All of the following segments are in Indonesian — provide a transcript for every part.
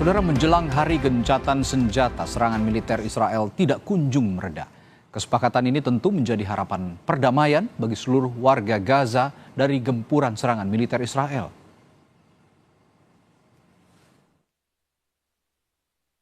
Saudara, menjelang hari gencatan senjata, serangan militer Israel tidak kunjung mereda. Kesepakatan ini tentu menjadi harapan perdamaian bagi seluruh warga Gaza dari gempuran serangan militer Israel.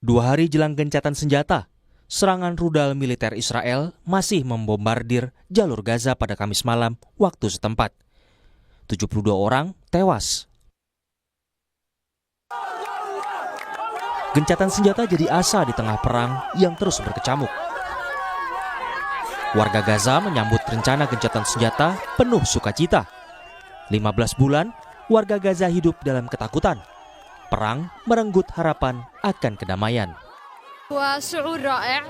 2 hari jelang gencatan senjata, serangan rudal militer Israel masih membombardir jalur Gaza pada Kamis malam waktu setempat. 72 orang tewas. Gencatan senjata jadi asa di tengah perang yang terus berkecamuk. Warga Gaza menyambut rencana gencatan senjata penuh sukacita. 15 bulan, warga Gaza hidup dalam ketakutan. Perang merenggut harapan akan kedamaian. وشعور رائع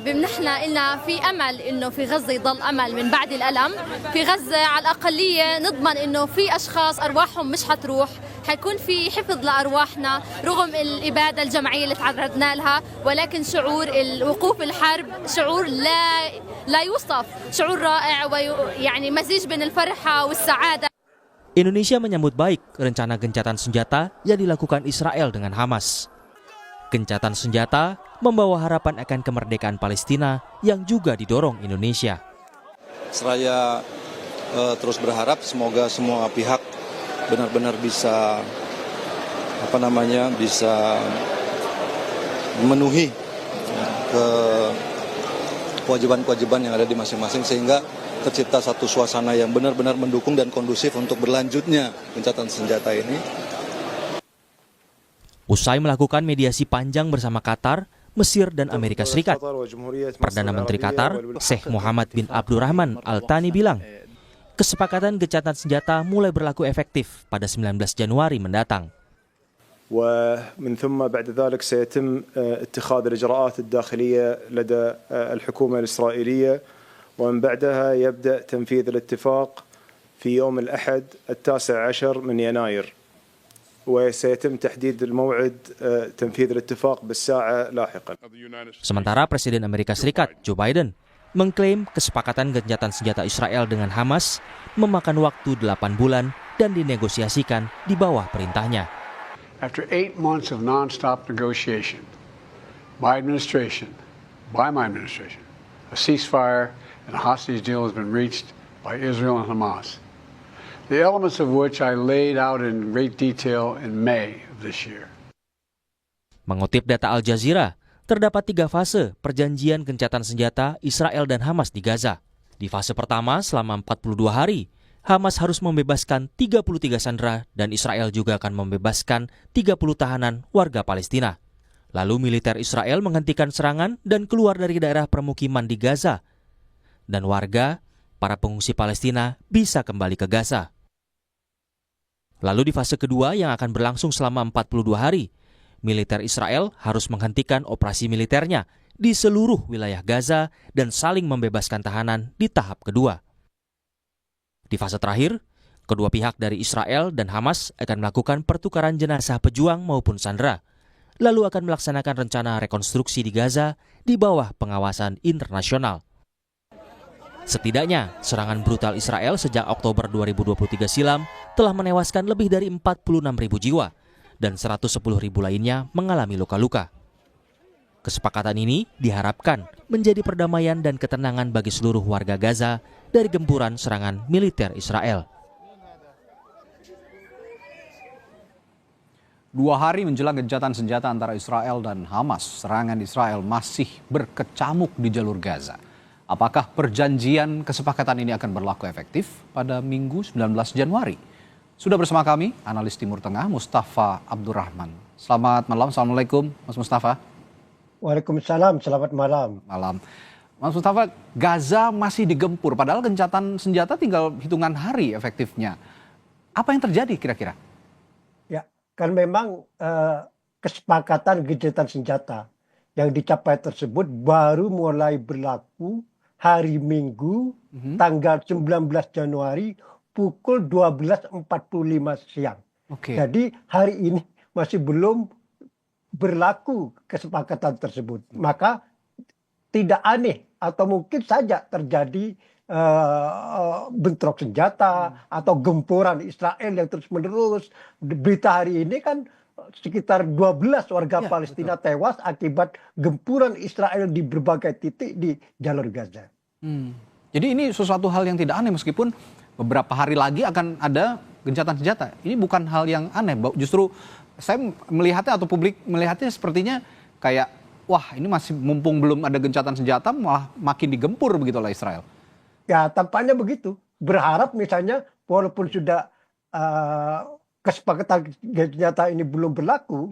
بمنحنا إلنا في أمل إنه في غزة يضل أمل من بعد الألم في غزة على الأقلية نضمن إنه في أشخاص أرواحهم مش حتروح حيكون في حفظ لأرواحنا رغم الإبادة الجماعية اللي تعرضنا لها ولكن شعور الوقوف الحرب شعور لا يوصف شعور رائع ويعني مزيج بين الفرحة والسعادة. Indonesia menyambut baik rencana gencatan senjata yang dilakukan Israel dengan Hamas. Gencatan senjata membawa harapan akan kemerdekaan Palestina yang juga didorong Indonesia. Seraya terus berharap semoga semua pihak benar-benar bisa bisa memenuhi kewajiban-kewajiban yang ada di masing-masing sehingga tercipta satu suasana yang benar-benar mendukung dan kondusif untuk berlanjutnya gencatan senjata ini. Usai melakukan mediasi panjang bersama Qatar, Mesir, dan Amerika Serikat, Perdana Menteri Qatar, Sheikh Mohammed bin Abdurrahman Al Thani bilang, kesepakatan gencatan senjata mulai berlaku efektif pada 19 Januari mendatang. ومن ثم بعد ذلك سيتم اتخاذ الإجراءات الداخلية لدى الحكومة الإسرائيلية ومن بعدها يبدأ تنفيذ الاتفاق في يوم الأحد 19 من يناير. وسيتم تحديد الموعد تنفيذ الاتفاق بالساعة لاحقا. Sementara Presiden Amerika Serikat Joe Biden mengklaim kesepakatan gencatan senjata Israel dengan Hamas memakan waktu 8 bulan dan dinegosiasikan di bawah perintahnya. After 8 months of non-stop negotiation, my administration, a ceasefire and a hostage deal has been reached by Israel and Hamas. The elements of which I laid out in great detail in May of this year. Mengutip data Al Jazeera, terdapat 3 fase perjanjian gencatan senjata Israel dan Hamas di Gaza. Di fase pertama, selama 42 hari, Hamas harus membebaskan 33 sandera dan Israel juga akan membebaskan 30 tahanan warga Palestina. Lalu militer Israel menghentikan serangan dan keluar dari daerah permukiman di Gaza. Dan warga, para pengungsi Palestina, bisa kembali ke Gaza. Lalu di fase kedua yang akan berlangsung selama 42 hari, militer Israel harus menghentikan operasi militernya di seluruh wilayah Gaza dan saling membebaskan tahanan di tahap kedua. Di fase terakhir, kedua pihak dari Israel dan Hamas akan melakukan pertukaran jenazah pejuang maupun sandera, lalu akan melaksanakan rencana rekonstruksi di Gaza di bawah pengawasan internasional. Setidaknya, serangan brutal Israel sejak Oktober 2023 silam telah menewaskan lebih dari 46.000 jiwa dan 110.000 lainnya mengalami luka-luka. Kesepakatan ini diharapkan menjadi perdamaian dan ketenangan bagi seluruh warga Gaza dari gempuran serangan militer Israel. 2 hari menjelang gencatan senjata antara Israel dan Hamas, serangan Israel masih berkecamuk di jalur Gaza. Apakah perjanjian kesepakatan ini akan berlaku efektif pada Minggu 19 Januari? Sudah bersama kami, analis Timur Tengah Mustafa Abdurrahman. Selamat malam, Assalamualaikum Mas Mustafa. Waalaikumsalam, selamat malam. Malam. Mas Mustafa, Gaza masih digempur, padahal gencatan senjata tinggal hitungan hari efektifnya. Apa yang terjadi kira-kira? Ya, kan memang kesepakatan gencatan senjata yang dicapai tersebut baru mulai berlaku hari Minggu tanggal 19 Januari pukul 12.45 siang. Jadi hari ini masih belum berlaku kesepakatan tersebut. Maka tidak aneh atau mungkin saja terjadi bentrok senjata atau gempuran Israel yang terus menerus. Berita hari ini kan sekitar 12 warga Iya, Palestina tewas akibat gempuran Israel di berbagai titik di jalur Gaza. Jadi ini sesuatu hal yang tidak aneh meskipun beberapa hari lagi akan ada gencatan senjata. Ini bukan hal yang aneh, justru saya melihatnya atau publik melihatnya sepertinya kayak wah ini masih mumpung belum ada gencatan senjata malah makin digempur begitu oleh Israel. Ya tampaknya begitu. Berharap misalnya walaupun sudah kesepakatan senjata ini belum berlaku,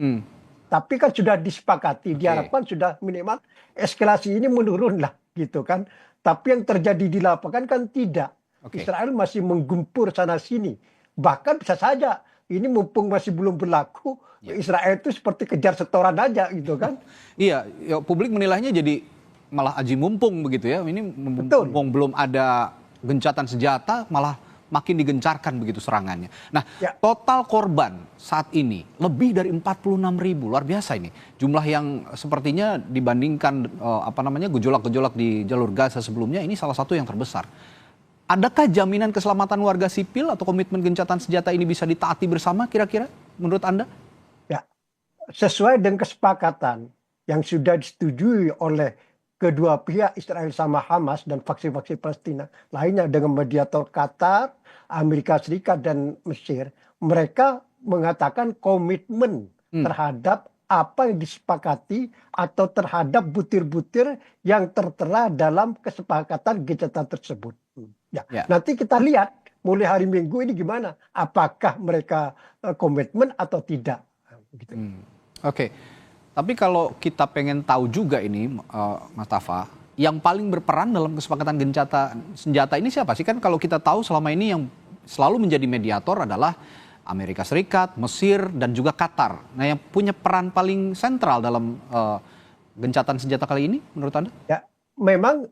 tapi kan sudah disepakati, diharapkan sudah minimal eskalasi ini menurun lah gitu kan. Tapi yang terjadi di lapangan kan tidak. Israel masih menggempur sana sini. Bahkan bisa saja ini mumpung masih belum berlaku, Israel itu seperti kejar setoran aja gitu kan. Iya, ya, publik menilainya jadi malah aji mumpung begitu ya. Ini mumpung belum ada gencatan senjata malah makin digencarkan begitu serangannya. Nah, total korban saat ini lebih dari 46.000, luar biasa ini. Jumlah yang sepertinya dibandingkan gejolak-gejolak di jalur Gaza sebelumnya ini salah satu yang terbesar. Adakah jaminan keselamatan warga sipil atau komitmen gencatan senjata ini bisa ditaati bersama kira-kira menurut Anda? Ya, sesuai dengan kesepakatan yang sudah disetujui oleh kedua pihak Israel sama Hamas dan faksi-faksi Palestina lainnya dengan mediator Qatar, Amerika Serikat dan Mesir, mereka mengatakan komitmen terhadap apa yang disepakati atau terhadap butir-butir yang tertera dalam kesepakatan gencatan tersebut. Nanti kita lihat mulai hari Minggu ini gimana, apakah mereka komitmen atau tidak. Oke. Tapi kalau kita pengen tahu juga ini, Mas Tafa, yang paling berperan dalam kesepakatan gencatan senjata ini siapa sih? Kan kalau kita tahu selama ini yang selalu menjadi mediator adalah Amerika Serikat, Mesir, dan juga Qatar. Nah, yang punya peran paling sentral dalam gencatan senjata kali ini menurut Anda? Ya, memang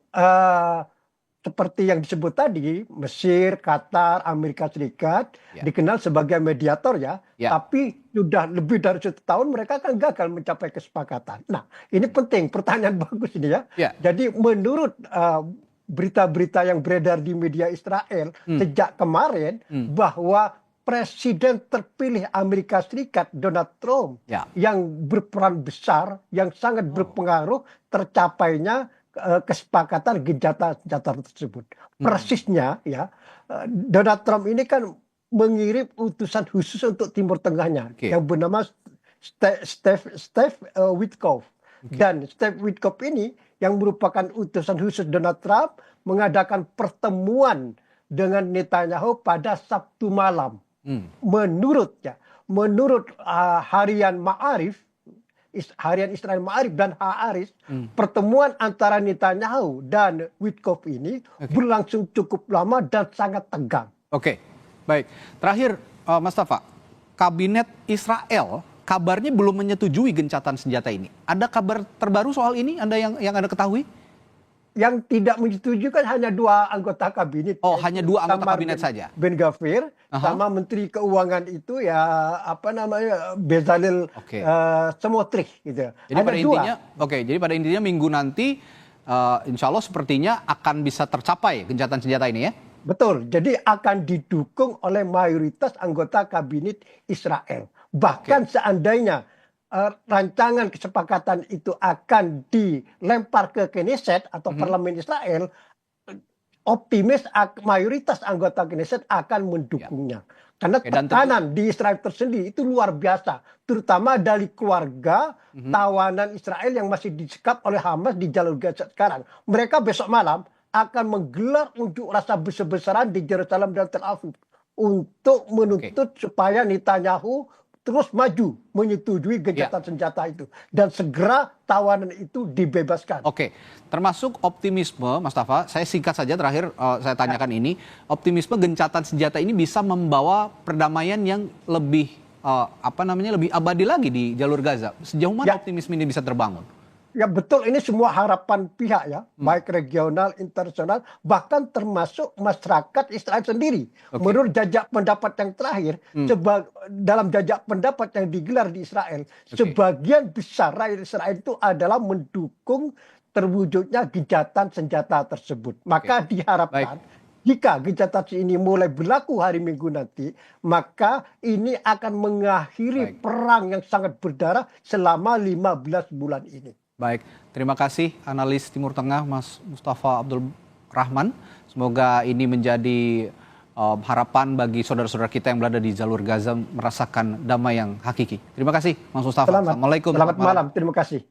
seperti yang disebut tadi, Mesir, Qatar, Amerika Serikat dikenal sebagai mediator tapi sudah lebih dari 1 tahun mereka kan gagal mencapai kesepakatan. Nah, ini penting, pertanyaan bagus ini ya. Jadi menurut berita-berita yang beredar di media Israel sejak kemarin bahwa Presiden terpilih Amerika Serikat Donald Trump yang berperan besar, yang sangat berpengaruh tercapainya kesepakatan gencatan senjata tersebut. Persisnya Donald Trump ini kan mengirim utusan khusus untuk Timur Tengahnya yang bernama Steve Witkoff. Dan Steve Witkoff ini yang merupakan utusan khusus Donald Trump mengadakan pertemuan dengan Netanyahu pada Sabtu malam. Menurut harian Ma'arif, harian Israel Ma'arif dan Haaris, pertemuan antara Netanyahu dan Witkoff ini berlangsung cukup lama dan sangat tegang. Oke, baik. Terakhir, Mas Tafa, kabinet Israel kabarnya belum menyetujui gencatan senjata ini. Ada kabar terbaru soal ini? Anda yang Anda ketahui? Yang tidak menyetujui kan hanya 2 anggota kabinet. Oh, hanya 2 anggota kabinet saja. Ben Gvir sama Menteri Keuangan itu Bezalel Smotrich gitu. Jadi pada intinya minggu nanti insya Allah sepertinya akan bisa tercapai gencatan senjata ini ya? Betul. Jadi akan didukung oleh mayoritas anggota kabinet Israel. Bahkan seandainya rancangan kesepakatan itu akan dilempar ke Knesset atau parlemen Israel, optimis mayoritas anggota Knesset akan mendukungnya. Karena tekanan di Israel tersendiri itu luar biasa, terutama dari keluarga tawanan Israel yang masih disekap oleh Hamas di jalur Gaza sekarang. Mereka besok malam akan menggelar unjuk rasa besar-besaran di Yerusalem dan Tel Aviv untuk menuntut supaya Netanyahu terus maju menyetujui gencatan senjata itu dan segera tawanan itu dibebaskan. Oke, termasuk optimisme, Mas Tafa. Saya singkat saja terakhir saya tanyakan ini, optimisme gencatan senjata ini bisa membawa perdamaian yang lebih lebih abadi lagi di jalur Gaza. Sejauh mana optimisme ini bisa terbangun? Ya betul, ini semua harapan pihak baik regional, internasional, bahkan termasuk masyarakat Israel sendiri. Menurut jajak pendapat yang terakhir, dalam jajak pendapat yang digelar di Israel, sebagian besar rakyat Israel itu adalah mendukung terwujudnya gencatan senjata tersebut. Maka diharapkan jika gencatan ini mulai berlaku hari Minggu nanti, maka ini akan mengakhiri perang yang sangat berdarah selama 15 bulan ini. Baik, terima kasih analis Timur Tengah Mas Mustafa Abdul Rahman. Semoga ini menjadi harapan bagi saudara-saudara kita yang berada di jalur Gaza merasakan damai yang hakiki. Terima kasih Mas Mustafa. Selamat Assalamualaikum. Selamat malam. Terima kasih.